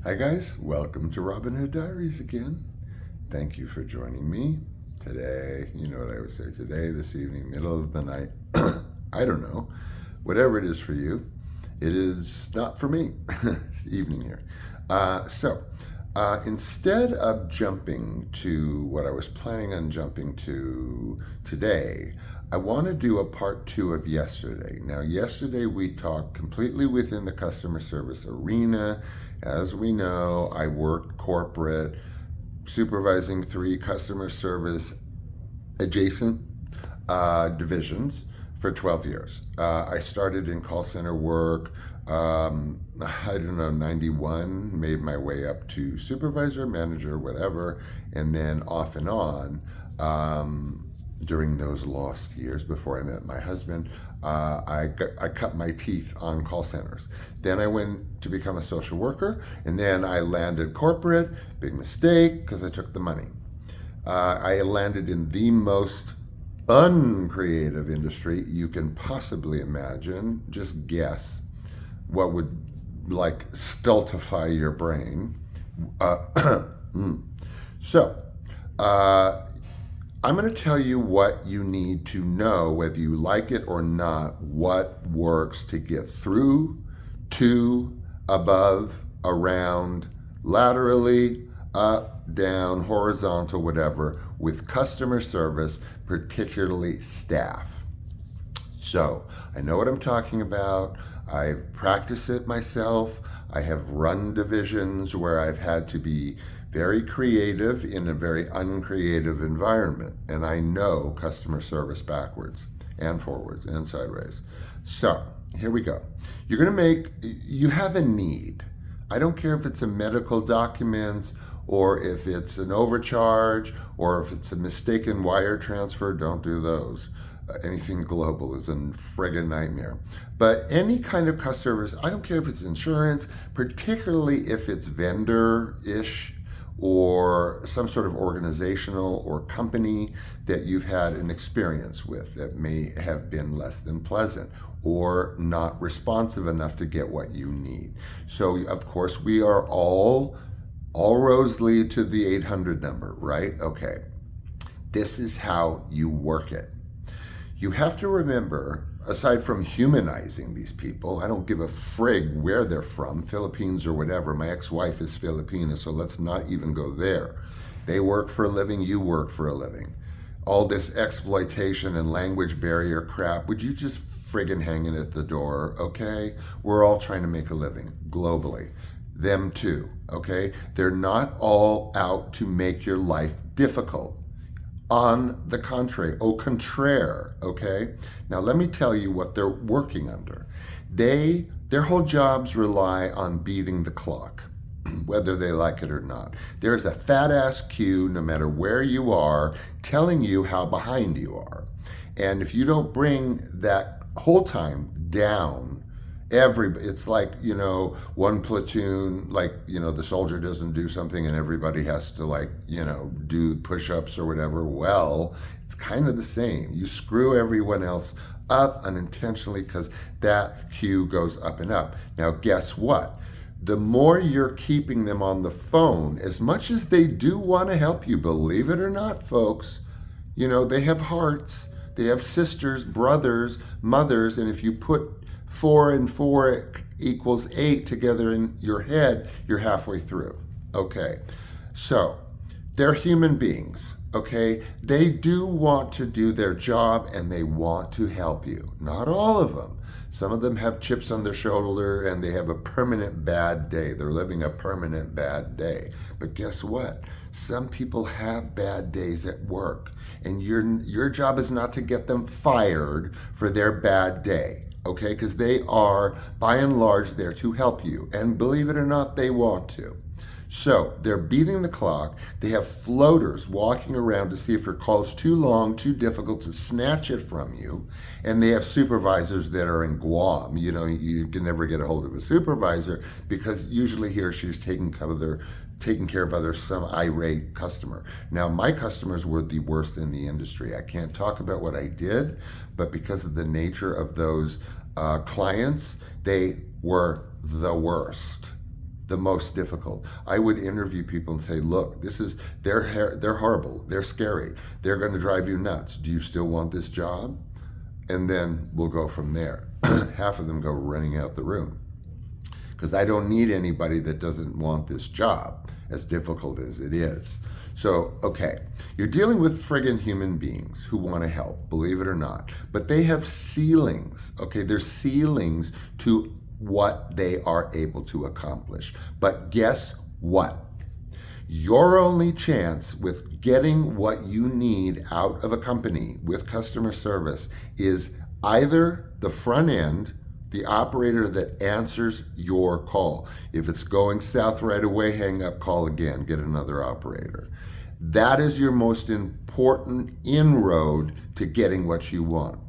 Hi guys, welcome to Robin Hood Diaries again. Thank you for joining me today. You know what I would say today, this evening, middle of the night. I don't know. Whatever it is for you, it is not for me. It's evening here. Instead of jumping to what I was planning on jumping to today, I want to do a part two of yesterday. Now, yesterday we talked completely within the customer service arena. As we know, I worked corporate, supervising 3 customer service adjacent divisions for 12 years. I started in call center work, I don't know, 91, made my way up to supervisor, manager, whatever, and then off and on. During those lost years before I met my husband, I cut my teeth on call centers. Then I went to become a social worker, and then I landed corporate. Big mistake because I took the money. I landed in the most uncreative industry you can possibly imagine. Just guess what would like stultify your brain. So, uh, I'm going to tell you what you need to know, whether you like it or not, what works to get through, to, above, around, laterally, up, down, horizontal, whatever, with customer service, particularly staff. So I know what I'm talking about. I've practiced it myself. I have run divisions where I've had to be very creative in a very uncreative environment. And I know customer service backwards and forwards and sideways. So here we go. You have a need. I don't care if it's a medical documents or if it's an overcharge or if it's a mistaken wire transfer. Don't do those. Anything global is a friggin' nightmare. But any kind of customer service, I don't care if it's insurance, particularly if it's vendor-ish or some sort of organizational or company that you've had an experience with that may have been less than pleasant or not responsive enough to get what you need. So of course we are all roads lead to the 800 number, right? Okay. This is how you work it. You have to remember, aside from humanizing these people, I don't give a frig where they're from, Philippines or whatever. My ex-wife is Filipina, so let's not even go there. They work for a living, you work for a living. All this exploitation and language barrier crap, would you just friggin' hang it at the door, okay? We're all trying to make a living globally. Them too, okay? They're not all out to make your life difficult. On the contrary, au contraire, okay? Now let me tell you what they're working under. Their whole jobs rely on beating the clock, whether they like it or not. There's a fat ass queue, no matter where you are, telling you how behind you are. And if you don't bring that whole time down, it's like, one platoon, like, the soldier doesn't do something and everybody has to, like, do push-ups or whatever. Well, it's kind of the same. You screw everyone else up unintentionally because that queue goes up and up. Now guess what? The more you're keeping them on the phone, as much as they do want to help you, believe it or not, folks, they have hearts, they have sisters, brothers, mothers, and if you put 4 and 4 equals 8 together in your head, you're halfway through. Okay, so they're human beings, okay? They do want to do their job and they want to help you. Not all of them. Some of them have chips on their shoulder and they have a permanent bad day. They're living a permanent bad day. But guess what? Some people have bad days at work, and your job is not to get them fired for their bad day. Okay, because they are, by and large, there to help you. And believe it or not, they want to. So they're beating the clock. They have floaters walking around to see if your call's too long, too difficult to snatch it from you. And they have supervisors that are in Guam. You can never get a hold of a supervisor because usually he or she's taking care of some irate customer. Now, my customers were the worst in the industry. I can't talk about what I did, but because of the nature of those clients, they were the worst. the most difficult. I would interview people and say, look, they're horrible, they're scary, they're going to drive you nuts. Do you still want this job? And then we'll go from there. Half of them go running out the room, because I don't need anybody that doesn't want this job, as difficult as it is. So, okay, you're dealing with friggin' human beings who want to help, believe it or not, but they have ceilings, okay? There's ceilings to what they are able to accomplish. But guess what? Your only chance with getting what you need out of a company with customer service is either the front end, the operator that answers your call. If it's going south right away, hang up, call again, get another operator. That is your most important inroad to getting what you want,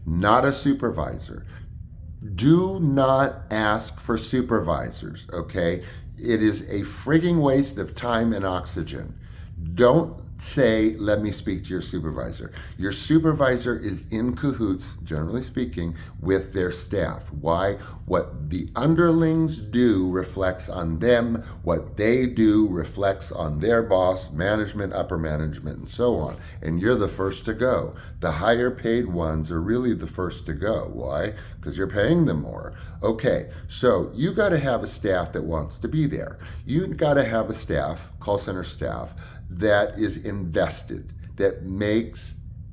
not a supervisor. Do not ask for supervisors, okay? It is a frigging waste of time and oxygen. Don't say, let me speak to your supervisor. Your supervisor is in cahoots, generally speaking, with their staff. Why? What the underlings do reflects on them. What they do reflects on their boss, management, upper management, and so on. And you're the first to go. The higher paid ones are really the first to go. Why? Because you're paying them more. Okay, so you got to have a staff that wants to be there. You got to have a staff, call center staff, that is invested,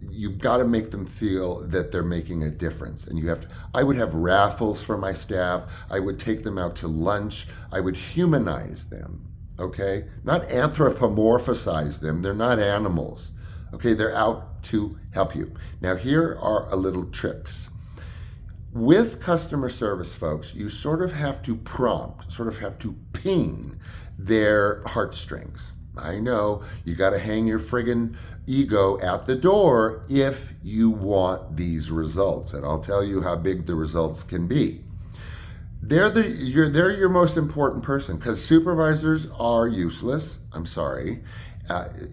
you've got to make them feel that they're making a difference. And I would have raffles for my staff. I would take them out to lunch. I would humanize them, okay? Not anthropomorphize them. They're not animals, okay? They're out to help you. Now, here are a little tricks. With customer service folks, you sort of have to prompt, sort of have to ping their heartstrings. I know you got to hang your friggin' ego at the door if you want these results, and I'll tell you how big the results can be. They're your most important person, because supervisors are useless. I'm sorry,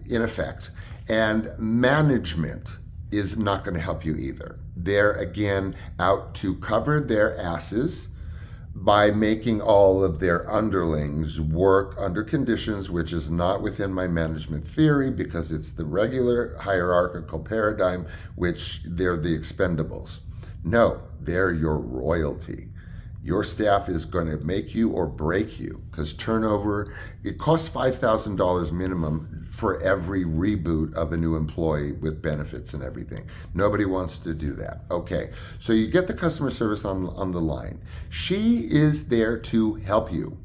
in effect, and management is not going to help you either. They're again out to cover their asses by making all of their underlings work under conditions which is not within my management theory, because it's the regular hierarchical paradigm, which they're the expendables. No, they're your royalty. Your staff is going to make you or break you, because turnover, it costs $5,000 minimum for every reboot of a new employee with benefits and everything. Nobody wants to do that. Okay, so you get the customer service on the line. She is there to help you.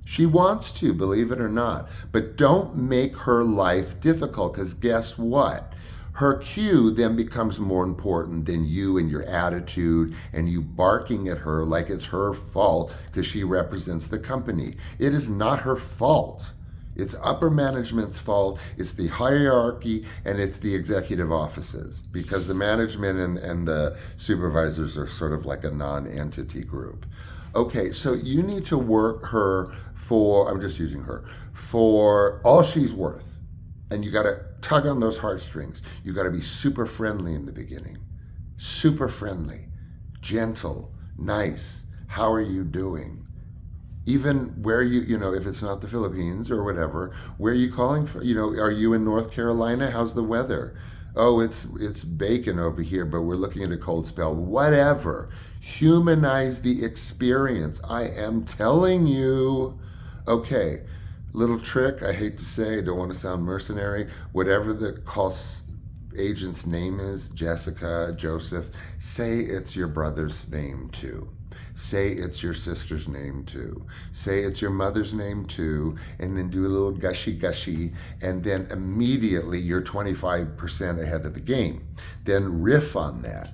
She wants to, believe it or not, but don't make her life difficult, because guess what? Her cue then becomes more important than you and your attitude and you barking at her like it's her fault because she represents the company. It is not her fault. It's upper management's fault. It's the hierarchy, and it's the executive offices, because the management and the supervisors are sort of like a non-entity group. Okay, so you need to work her I'm just using her, for all she's worth. And you got to tug on those heartstrings. You got to be super friendly in the beginning. Super friendly, gentle, nice. How are you doing? Even where if it's not the Philippines or whatever, where are you calling from? Are you in North Carolina? How's the weather? Oh, it's bacon over here, but we're looking at a cold spell. Whatever. Humanize the experience. I am telling you. Okay. Little trick, I hate to say, I don't want to sound mercenary. Whatever the call agent's name is, Jessica, Joseph, say it's your brother's name too. Say it's your sister's name too. Say it's your mother's name too, and then do a little gushy, and then immediately you're 25% ahead of the game. Then riff on that.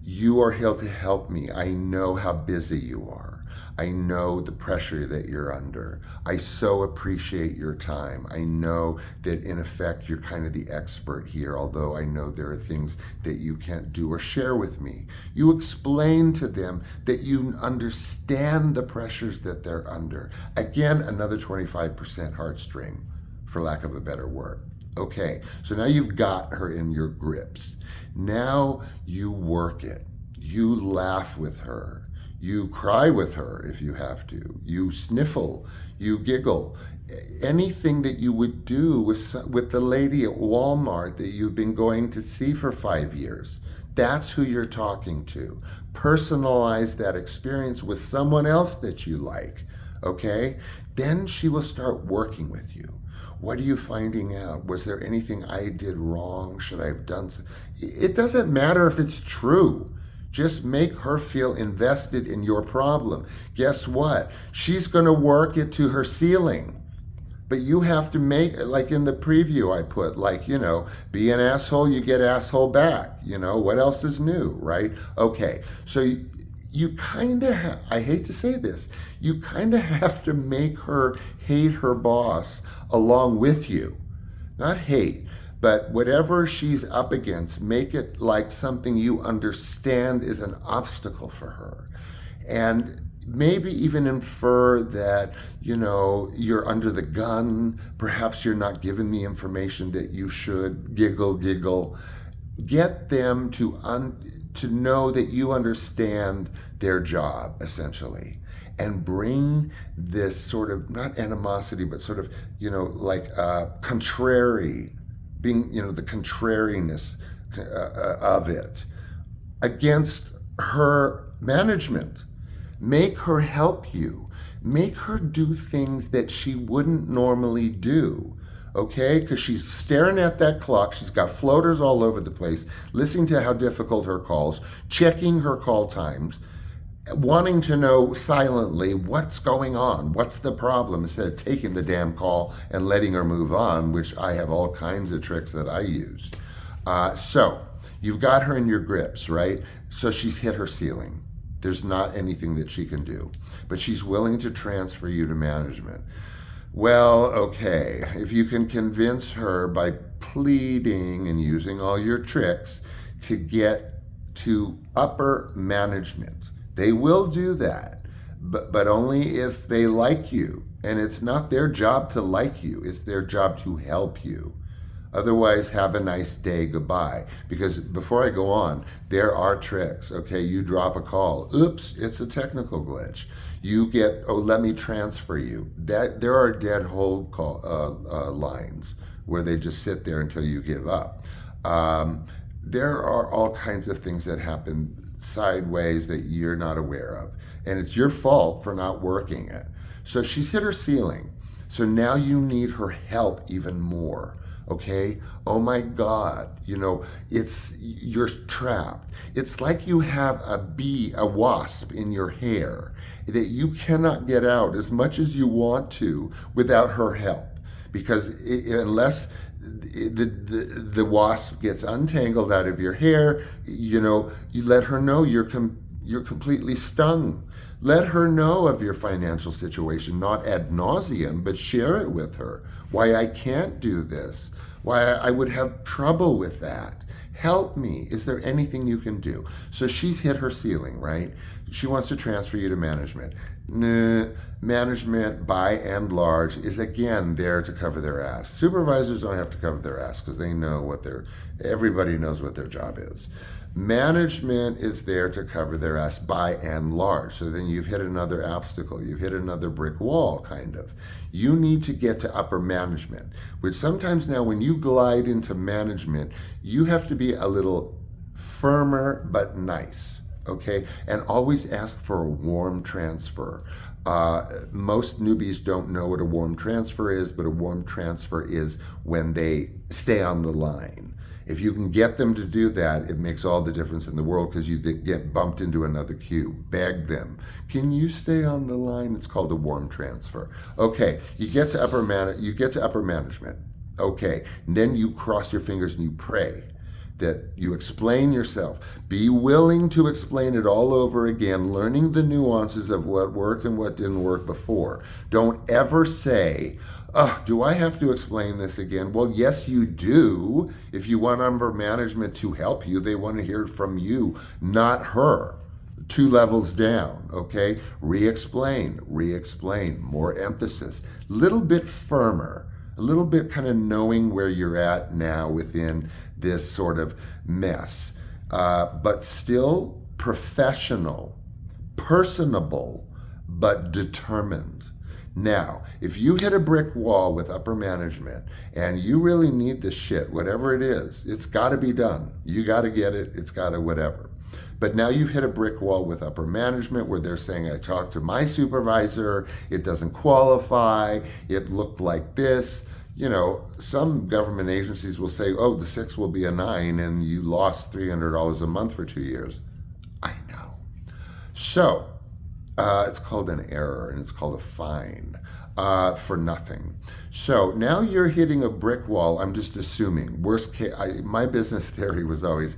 You are here to help me. I know how busy you are. I know the pressure that you're under. I so appreciate your time. I know that in effect, you're kind of the expert here, although I know there are things that you can't do or share with me. You explain to them that you understand the pressures that they're under. Again, another 25% heartstring, for lack of a better word. Okay, so now you've got her in your grips. Now you work it. You laugh with her. You cry with her if you have to. You sniffle. You giggle. Anything that you would do with the lady at Walmart that you've been going to see for 5 years. That's who you're talking to. Personalize that experience with someone else that you like, okay? Then she will start working with you. What are you finding out? Was there anything I did wrong? Should I have done so? It doesn't matter if it's true. Just make her feel invested in your problem. Guess what? She's going to work it to her ceiling. But you have to make, like in the preview I put, like, be an asshole, you get asshole back. What else is new, right? Okay, so you kind of have, I hate to say this, you kind of have to make her hate her boss along with you. Not hate, but whatever she's up against, make it like something you understand is an obstacle for her. And maybe even infer that, you're under the gun. Perhaps you're not given the information that you should. Giggle, giggle. Get them to know that you understand their job, essentially. And bring this sort of, not animosity, but sort of, contrary, being, the contrariness of it against her management. Make her help you. Make her do things that she wouldn't normally do, okay? Because she's staring at that clock. She's got floaters all over the place, listening to how difficult her calls, checking her call times, wanting to know silently what's going on, what's the problem, instead of taking the damn call and letting her move on, which I have all kinds of tricks that I use. So you've got her in your grips, right? So she's hit her ceiling. There's not anything that she can do, but she's willing to transfer you to management. Well, okay, if you can convince her by pleading and using all your tricks to get to upper management, they will do that, but only if they like you. And it's not their job to like you, it's their job to help you. Otherwise, have a nice day, goodbye. Because before I go on, there are tricks, okay? You drop a call, oops, it's a technical glitch. You get, let me transfer you. There are dead hold lines where they just sit there until you give up. There are all kinds of things that happen sideways that you're not aware of. And it's your fault for not working it. So she's hit her ceiling. So now you need her help even more. Okay? Oh my God, you're trapped. It's like you have a wasp in your hair that you cannot get out as much as you want to without her help. Because unless the wasp gets untangled out of your hair, you let her know you're completely stung. Let her know of your financial situation, not ad nauseum, but share it with her. Why I can't do this. Why I would have trouble with that. Help me. Is there anything you can do? So she's hit her ceiling, right? She wants to transfer you to management. Management, by and large, is again there to cover their ass. Supervisors don't have to cover their ass because they know everybody knows what their job is. Management is there to cover their ass by and large. So then you've hit another obstacle. You've hit another brick wall, kind of. You need to get to upper management, which sometimes now when you glide into management, you have to be a little firmer but nice, okay? And always ask for a warm transfer. Most newbies don't know what a warm transfer is, but a warm transfer is when they stay on the line. If you can get them to do that, it makes all the difference in the world because you get bumped into another queue. Beg them. Can you stay on the line? It's called a warm transfer. Okay, you get to upper management. Okay, and then you cross your fingers and you pray that you explain yourself. Be willing to explain it all over again, learning the nuances of what worked and what didn't work before. Don't ever say, do I have to explain this again? Well, yes, you do. If you want upper management to help you, they want to hear it from you, not her. 2 levels down, okay? Re-explain, more emphasis, little bit firmer, a little bit kind of knowing where you're at now within this sort of mess, but still professional, personable, but determined. Now, if you hit a brick wall with upper management and you really need this shit, whatever it is, it's got to be done. You got to get it. It's got to whatever. But now you've hit a brick wall with upper management where they're saying, I talked to my supervisor, it doesn't qualify, it looked like this. You know, some government agencies will say, oh, the 6 will be a 9 and you lost $300 a month for 2 years. I know. So, it's called an error and it's called a fine for nothing. So now you're hitting a brick wall. I'm just assuming. Worst case, my business theory was always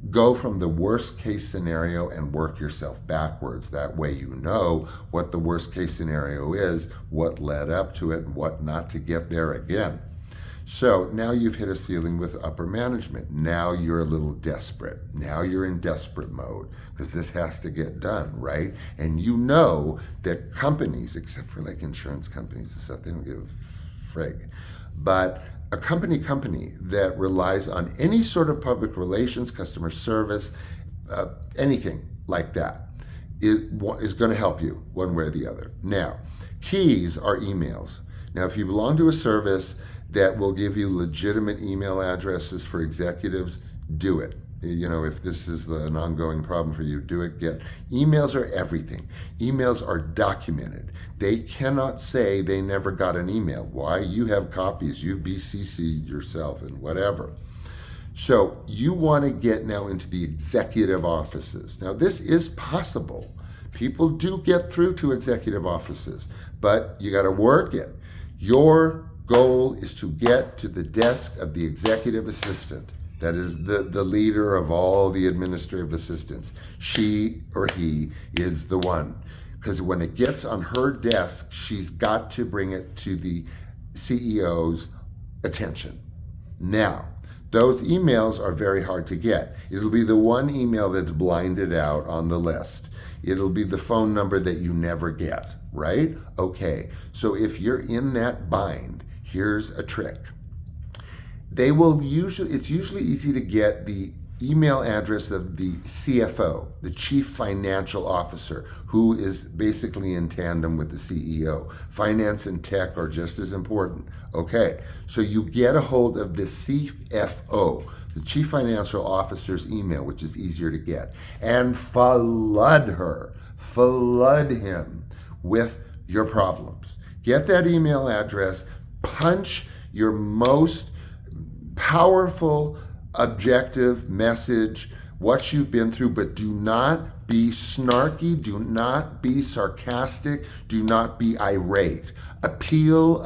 go from the worst case scenario and work yourself backwards. That way you know what the worst case scenario is, what led up to it, and what not to get there again. So now you've hit a ceiling with upper management. Now you're a little desperate. Now you're in desperate mode because this has to get done, right? And you know that companies, except for like insurance companies and stuff, they don't give a frig. But a company that relies on any sort of public relations, customer service, anything like that is going to help you one way or the other. Now, keys are emails. Now, if you belong to a service that will give you legitimate email addresses for executives, do it. You know, if this is an ongoing problem for you, do it. Emails are everything. Emails are documented. They cannot say they never got an email. Why? You have copies. You've BCC'd yourself and whatever. So you want to get now into the executive offices. Now, this is possible. People do get through to executive offices, but you got to work it. Your goal is to get to the desk of the executive assistant. That is the leader of all the administrative assistants. She or he is the one. Because when it gets on her desk, she's got to bring it to the CEO's attention. Now, those emails are very hard to get. It'll be the one email that's blinded out on the list. It'll be the phone number that you never get, right? Okay, so if you're in that bind, here's a trick. It's usually easy to get the email address of the CFO, the Chief Financial Officer, who is basically in tandem with the CEO. Finance and tech are just as important. Okay, so you get a hold of the CFO, the Chief Financial Officer's email, which is easier to get, and flood him with your problems. Get that email address, punch your most powerful, objective message, what you've been through, but do not be snarky, do not be sarcastic, do not be irate. Appeal.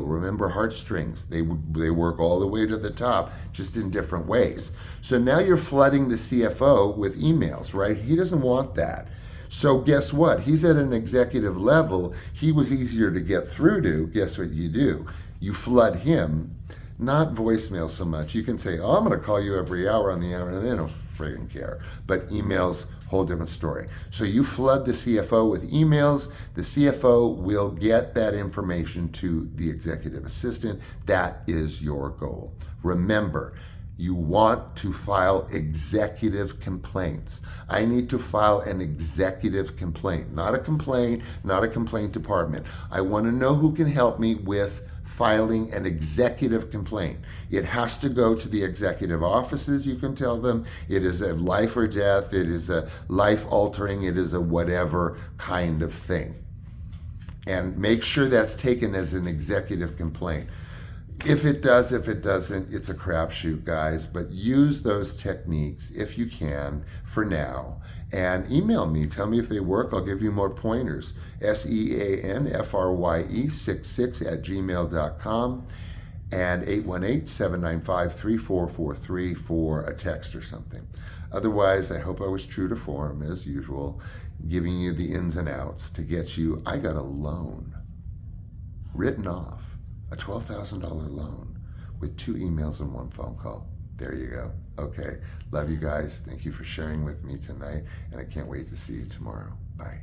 Remember heartstrings, they work all the way to the top, just in different ways. So now you're flooding the CFO with emails, right? He doesn't want that. So guess what? He's at an executive level. He was easier to get through to. Guess what you do? You flood him. Not voicemail so much. You can say, oh, I'm going to call you every hour on the hour, and they don't friggin' care. But emails, whole different story. So you flood the CFO with emails. The CFO will get that information to the executive assistant. That is your goal. Remember, you want to file executive complaints. I need to file an executive complaint, not a complaint department. I want to know who can help me with filing an executive complaint. It has to go to the executive offices. You can tell them it is a life or death, it is a life altering, it is a whatever kind of thing. And make sure that's taken as an executive complaint. If it does, if it doesn't, it's a crapshoot, guys. But use those techniques if you can for now. And email me. Tell me if they work. I'll give you more pointers. SEANFRYE66@gmail.com and 818-795-3443 for a text or something. Otherwise, I hope I was true to form, as usual, giving you the ins and outs to get you. I got a loan written off. A $12,000 loan with 2 emails and 1 phone call. There you go. Okay. Love you guys. Thank you for sharing with me tonight. And I can't wait to see you tomorrow. Bye.